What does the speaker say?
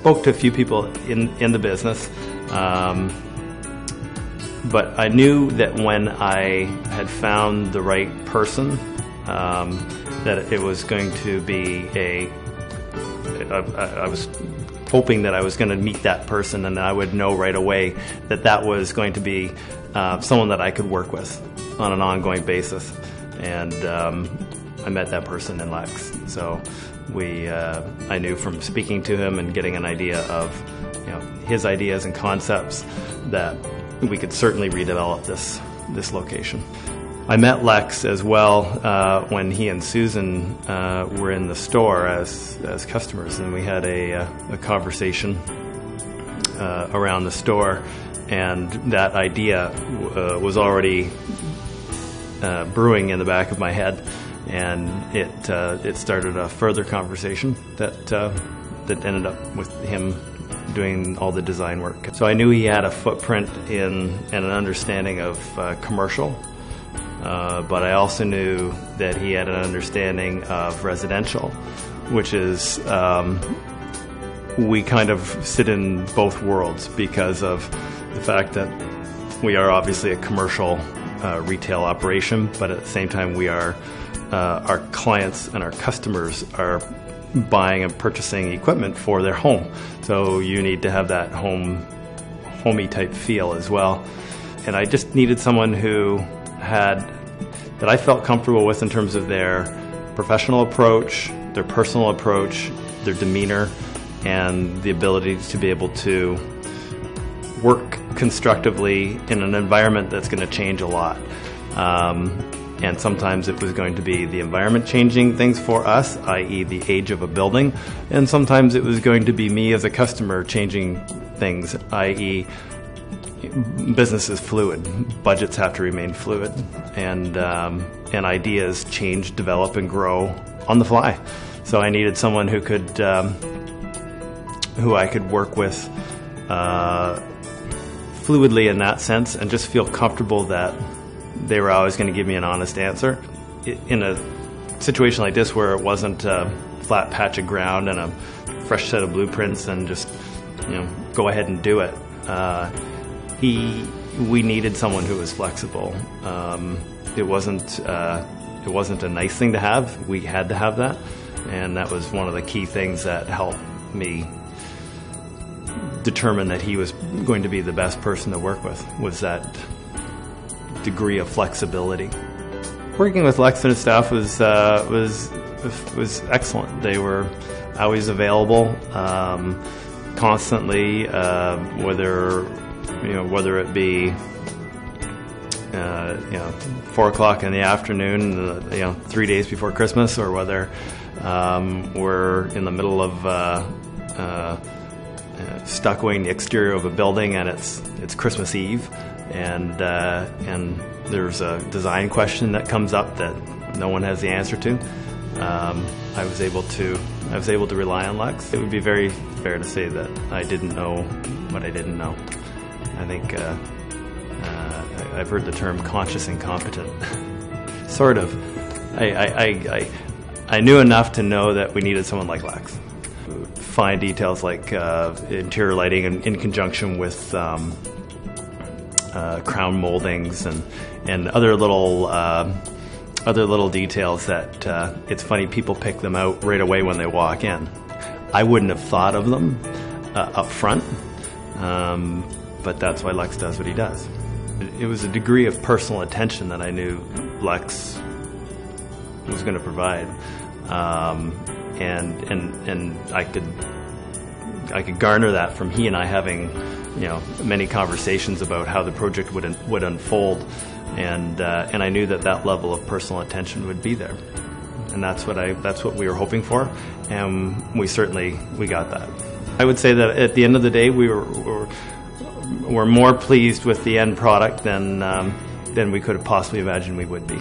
spoke to a few people in the business, but I knew that when I had found the right person, that it was going to be I was hoping that I was going to meet that person, and I would know right away that that was going to be someone that I could work with on an ongoing basis. And I met that person in Lex. So I knew from speaking to him and getting an idea of his ideas and concepts that we could certainly redevelop this location. I met Lex as well when he and Susan were in the store as customers, and we had a conversation around the store, and that idea was already brewing in the back of my head, and it started a further conversation that ended up with him doing all the design work. So I knew he had a footprint and an understanding of commercial. But I also knew that he had an understanding of residential, which is, we kind of sit in both worlds because of the fact that we are obviously a commercial retail operation, but at the same time we are, our clients and our customers are buying and purchasing equipment for their home. So you need to have that homey type feel as well. And I just needed someone who that I felt comfortable with in terms of their professional approach, their personal approach, their demeanor, and the ability to be able to work constructively in an environment that's going to change a lot. And sometimes it was going to be the environment changing things for us, i.e. the age of a building, and sometimes it was going to be me as a customer changing things, i.e. business is fluid, budgets have to remain fluid, and ideas change, develop, and grow on the fly. So I needed someone who I could work with fluidly in that sense, and just feel comfortable that they were always going to give me an honest answer. In a situation like this where it wasn't a flat patch of ground and a fresh set of blueprints and just go ahead and do it, we needed someone who was flexible. It wasn't a nice thing to have. We had to have that, and that was one of the key things that helped me determine that he was going to be the best person to work with, was that degree of flexibility. Working with Lex and his staff was excellent. They were always available, constantly, whether it be 4 o'clock in the afternoon, 3 days before Christmas, or whether we're in the middle of stuccoing the exterior of a building and it's Christmas Eve, and there's a design question that comes up that no one has the answer to. I was able to rely on Lex. It would be very fair to say that I didn't know what I didn't know. I think I've heard the term conscious incompetent. Sort of. I knew enough to know that we needed someone like Lex. Fine details like interior lighting in conjunction with crown moldings and other little details that it's funny, people pick them out right away when they walk in. I wouldn't have thought of them up front, but that's why Lex does what he does. It was a degree of personal attention that I knew Lex was going to provide, and I could garner that from he and I having many conversations about how the project would unfold, and I knew that level of personal attention would be there, and that's what we were hoping for, and we got that. I would say that at the end of the day, we're more pleased with the end product than we could have possibly imagined we would be.